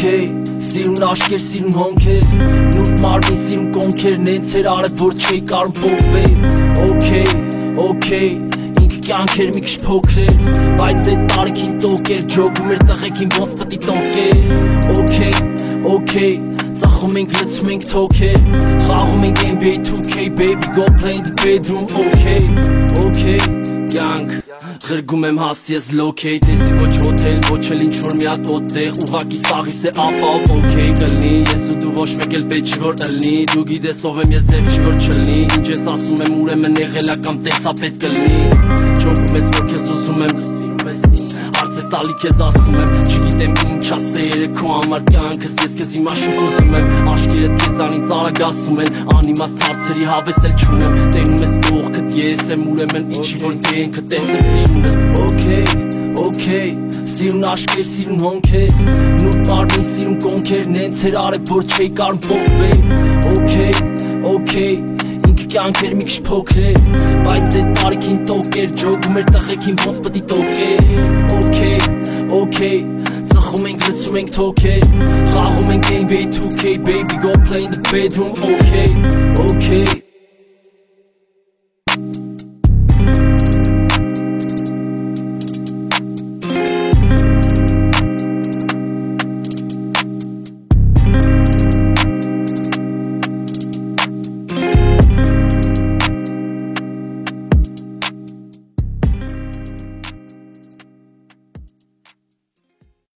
Okay, սիրուն աշկեր, սիրուն հոնքեր Նուրդ մարմին, սիրուն կոնքեր Նենց էր արև, որ չէի կարում պոկվել Okay, ինքը կյանքեր մի քիչ փոքրեր Բայց այդ տարիքին տոկ էր Ջոգում էր տղեկին ոնց պտի տոկեր Okay, ծախում ենք, լցում ենք թոքեր Խաղում ենք NBA 2K Baby, go play in the bedroom Okay, կյանք Ղրգում եմ հաս ես լոքեյ Տեսի ոչ հոթել, ոչ էլ ինչ-որ մի հատ օտեղ Ուղակի սաղիս է ապավ, okay կլնի Ես ու դու ոչ մեկ էլ պետք չի որ ըլնի Դու գիտես ով եմ ես ձև չի որ չլնի Ինչ ես ասում եմ ուրեմն եղելա կամ տեսա պետք կլնի Չոքում ես որ քեզ ուզում եմ, դու սիրում ես ինձ Հարց ես տալի քեզ ասում եմ Չգիտեմ ինչ ասերը քո համար կյանքս Ես քեզ հիմա շուտ ուզում եմ Աշկերդ քեզանից արագ ասում են Անիմաստ հարցերի հավես էլ չունեմ Տենում ես կողքդ ես եմ ուրեմն ինչի որ դենքը տեսնեմ սիրում ես Okay, սիրուն աշկեր, սիրուն հոնքեր Նուրդ մարմին, սիրուն կոնքեր Նենց էր արև, որ չէի կարում պոկվել Okay, ինքը կյանքեր մի քիչ փոքրեր Բայց այդ տարիքին տոկ էր Ջոգում էր տղեկին ոնց պտի տոկեր Okay, ծխում ենք, լցում ենք թոքեր Խաղում ենք NBA 2K Baby, go play in the bedroom Okay